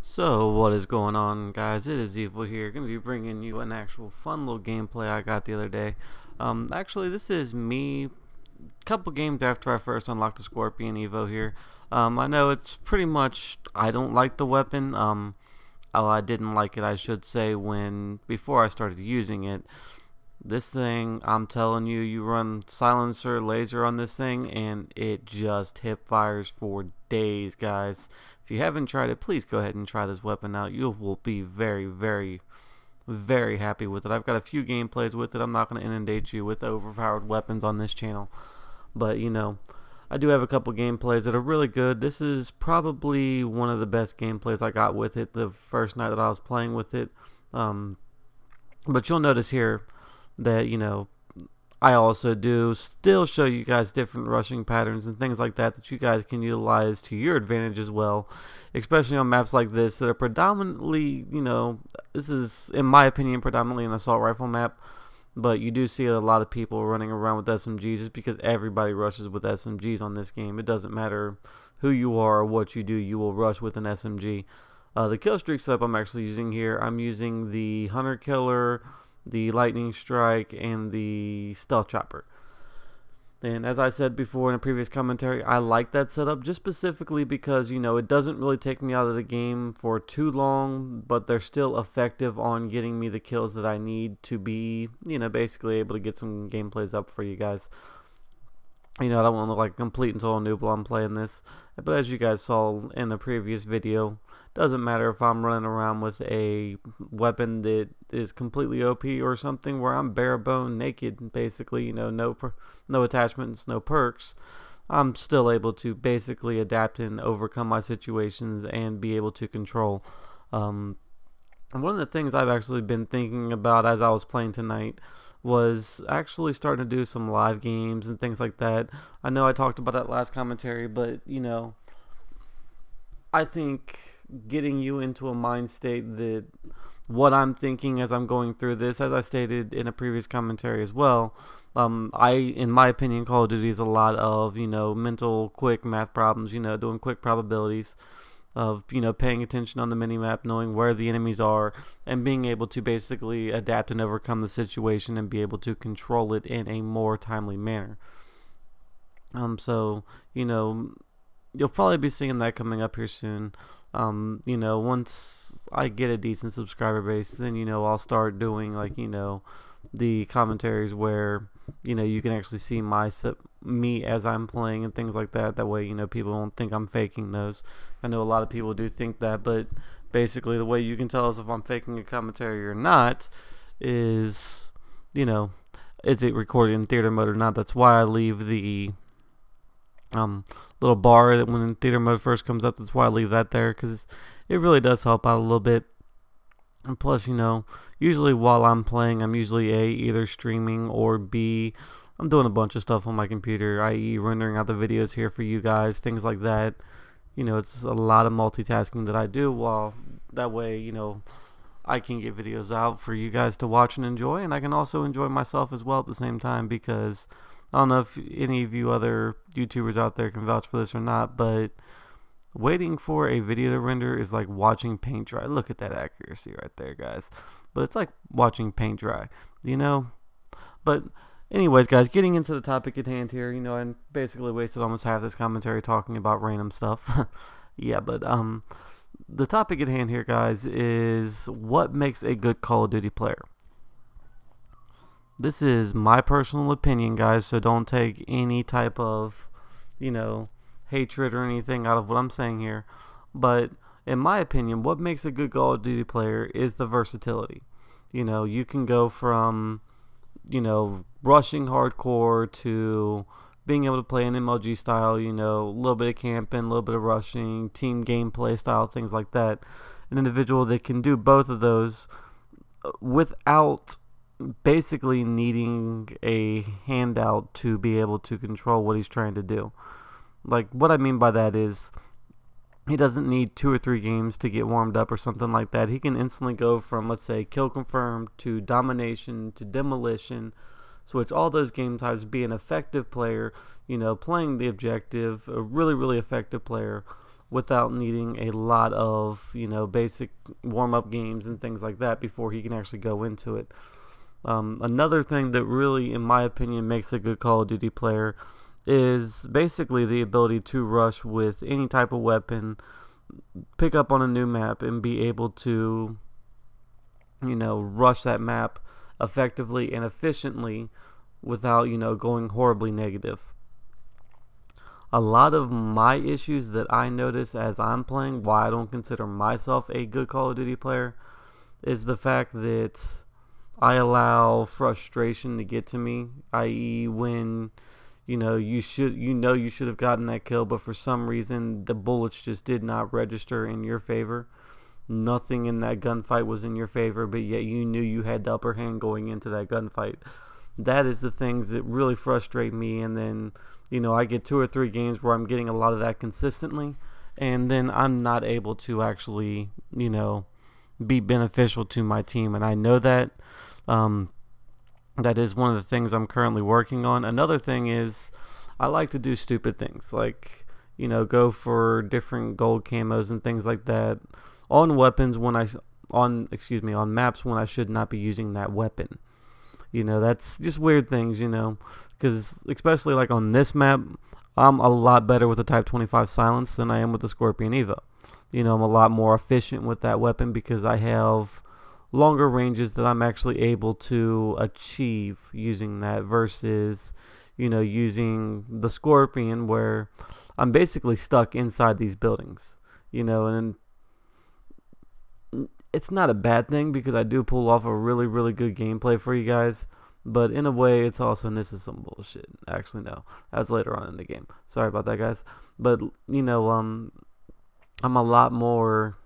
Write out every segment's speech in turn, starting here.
So what is going on, guys? It is Evil here, going to be bringing you an actual fun little gameplay I got the other day. Actually, this is me a couple games after I first unlocked the Scorpion Evo here. I know it's pretty much, I don't like the weapon. I didn't like it, I should say, before I started using it. This thing, I'm telling you, you run silencer laser on this thing and it just hip fires for days, guys. If you haven't tried it, please go ahead and try this weapon out. You will be very, very, very happy with it. I've got a few gameplays with it. I'm not going to inundate you with overpowered weapons on this channel, but I do have a couple gameplays that are really good. This is probably one of the best gameplays I got with it the first night that I was playing with it. But you'll notice here that I also do still show you guys different rushing patterns and things like that you guys can utilize to your advantage as well, especially on maps like this that are predominantly, this is, in my opinion, predominantly an assault rifle map, but you do see a lot of people running around with SMGs just because everybody rushes with SMGs on this game. It doesn't matter who you are or what you do, you will rush with an SMG. The kill streak setup I'm actually using here, I'm using the Hunter Killer, the Lightning Strike, and the Stealth Chopper. And as I said before in a previous commentary, I like that setup just specifically because, it doesn't really take me out of the game for too long, but they're still effective on getting me the kills that I need to be, basically able to get some gameplays up for you guys. I don't want to look like a complete and total noob while I'm playing this, but as you guys saw in the previous video, doesn't matter if I'm running around with a weapon that is completely OP or something where I'm bare bone naked, basically, no attachments, no perks. I'm still able to basically adapt and overcome my situations and be able to control. One of the things I've actually been thinking about as I was playing tonight was actually starting to do some live games and things like that. I know I talked about that last commentary, but I think getting you into a mind state that what I'm thinking as I'm going through this, as I stated in a previous commentary as well, in my opinion, Call of Duty is a lot of, mental quick math problems, doing quick probabilities of, paying attention on the minimap, knowing where the enemies are, and being able to basically adapt and overcome the situation and be able to control it in a more timely manner. So, you'll probably be seeing that coming up here soon. Once I get a decent subscriber base, then I'll start doing the commentaries where you can actually see me as I'm playing and things like that. That way people won't think I'm faking those. I know a lot of people do think that, but basically the way you can tell us if I'm faking a commentary or not is is it recorded in theater mode or not. That's why I leave the little bar that when theater mode first comes up, that's why I leave that there, because it really does help out a little bit. And plus, usually while I'm playing, I'm usually either streaming, or B, I'm doing a bunch of stuff on my computer, i.e. rendering out the videos here for you guys, things like that. It's a lot of multitasking that I do, while that way, I can get videos out for you guys to watch and enjoy, and I can also enjoy myself as well at the same time, because I don't know if any of you other YouTubers out there can vouch for this or not, but waiting for a video to render is like watching paint dry. Look at that accuracy right there, guys. But it's like watching paint dry, But anyways, guys, getting into the topic at hand here, I basically wasted almost half this commentary talking about random stuff. Yeah, but the topic at hand here, guys, is what makes a good Call of Duty player. This is my personal opinion, guys, so don't take any type of, hatred or anything out of what I'm saying here. But in my opinion, what makes a good Call of Duty player is the versatility. You can go from, rushing hardcore to being able to play an MLG style, a little bit of camping, a little bit of rushing, team gameplay style, things like that. An individual that can do both of those without basically needing a handout to be able to control what he's trying to do. Like, what I mean by that is he doesn't need 2 or 3 games to get warmed up or something like that. He can instantly go from, let's say, kill confirmed to domination to demolition, switch all those game types, be an effective player, playing the objective, a really, really effective player, without needing a lot of, you know, basic warm-up games and things like that before he can actually go into it. Another thing that really, in my opinion, makes a good Call of Duty player is basically the ability to rush with any type of weapon, pick up on a new map, and be able to, you know, rush that map effectively and efficiently without, you know, going horribly negative. A lot of my issues that I notice as I'm playing, why I don't consider myself a good Call of Duty player, is the fact that I allow frustration to get to me, i.e. when you know you should have gotten that kill, but for some reason the bullets just did not register in your favor. Nothing in that gunfight was in your favor, but yet you knew you had the upper hand going into that gunfight. That is the things that really frustrate me. And then, you know, I get 2 or 3 games where I'm getting a lot of that consistently, and then I'm not able to actually, you know, be beneficial to my team. And I know that that is one of the things I'm currently working on. Another thing is I like to do stupid things, like, you know, go for different gold camos and things like that on weapons when on maps when I should not be using that weapon. You know, that's just weird things, you know, because especially like on this map, I'm a lot better with the Type 25 Silence than I am with the Scorpion Evo. You know, I'm a lot more efficient with that weapon because I have longer ranges that I'm actually able to achieve using that versus, you know, using the Scorpion where I'm basically stuck inside these buildings, you know. And it's not a bad thing because I do pull off a really, really good gameplay for you guys, but in a way it's also, and this is some bullshit. Actually, no, that's later on in the game. Sorry about that, guys. But, you know, I'm a lot more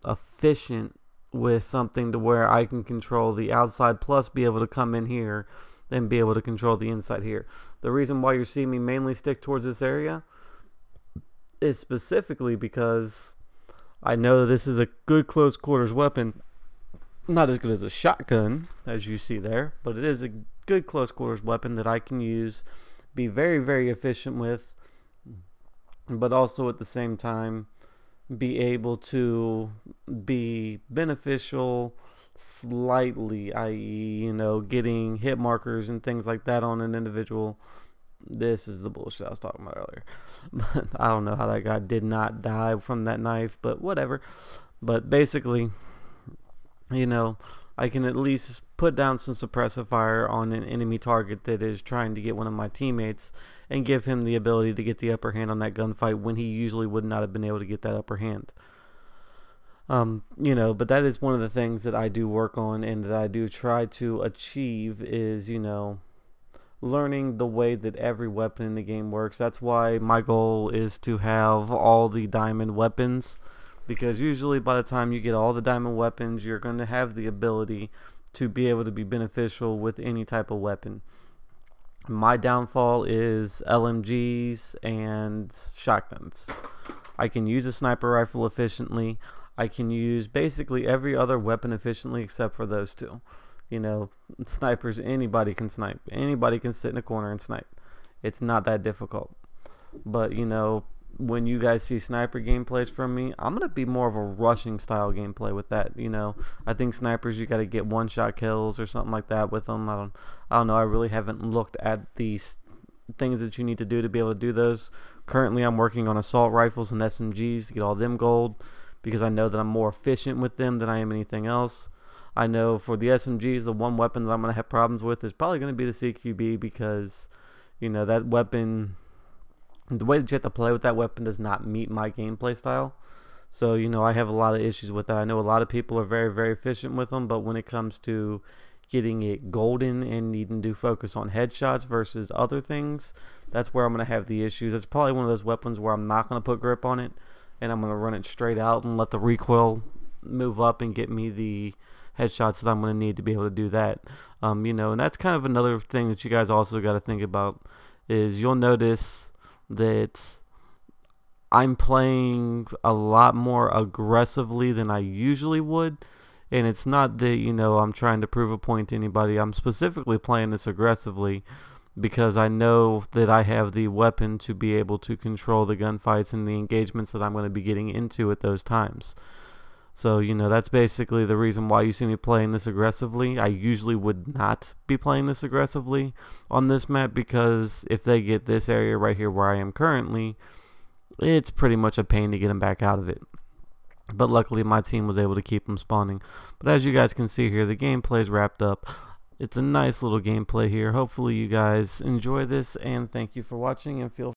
efficient with something to where I can control the outside plus be able to come in here and be able to control the inside here. The reason why you're seeing me mainly stick towards this area is specifically because I know this is a good close quarters weapon. Not as good as a shotgun, as you see there, but it is a good close quarters weapon that I can use, be very, very efficient with, but also at the same time be able to be beneficial slightly, i.e., you know, getting hit markers and things like that on an individual. This is the bullshit I was talking about earlier. But I don't know how that guy did not die from that knife, but whatever. But basically, you know, I can at least put down some suppressive fire on an enemy target that is trying to get one of my teammates and give him the ability to get the upper hand on that gunfight when he usually would not have been able to get that upper hand. You know, but that is one of the things that I do work on and that I do try to achieve is, you know, learning the way that every weapon in the game works. That's why my goal is to have all the diamond weapons, because usually by the time you get all the diamond weapons, you're going to have the ability to be able to be beneficial with any type of weapon. My downfall is LMGs and shotguns. I can use a sniper rifle efficiently. I can use basically every other weapon efficiently except for those two. You know, snipers, anybody can snipe. Anybody can sit in a corner and snipe. It's not that difficult. But, you know, when you guys see sniper gameplays from me, I'm going to be more of a rushing style gameplay with that. You know, I think snipers, you got to get one-shot kills or something like that with them. I don't know. I really haven't looked at these things that you need to do to be able to do those. Currently, I'm working on assault rifles and SMGs to get all them gold because I know that I'm more efficient with them than I am anything else. I know for the SMGs, the one weapon that I'm going to have problems with is probably going to be the CQB because, you know, that weapon, the way that you have to play with that weapon does not meet my gameplay style. So, you know, I have a lot of issues with that. I know a lot of people are very, very efficient with them, but when it comes to getting it golden and needing to focus on headshots versus other things, that's where I'm going to have the issues. It's probably one of those weapons where I'm not going to put grip on it, and I'm going to run it straight out and let the recoil move up and get me the headshots that I'm going to need to be able to do that. You know, and that's kind of another thing that you guys also got to think about is you'll notice that I'm playing a lot more aggressively than I usually would. And it's not that, you know, I'm trying to prove a point to anybody. I'm specifically playing this aggressively because I know that I have the weapon to be able to control the gunfights and the engagements that I'm going to be getting into at those times. So, that's basically the reason why you see me playing this aggressively. I usually would not be playing this aggressively on this map, because if they get this area right here where I am currently, it's pretty much a pain to get them back out of it. But luckily my team was able to keep them spawning. But as you guys can see here, the gameplay is wrapped up. It's a nice little gameplay here. Hopefully you guys enjoy this, and thank you for watching, and feel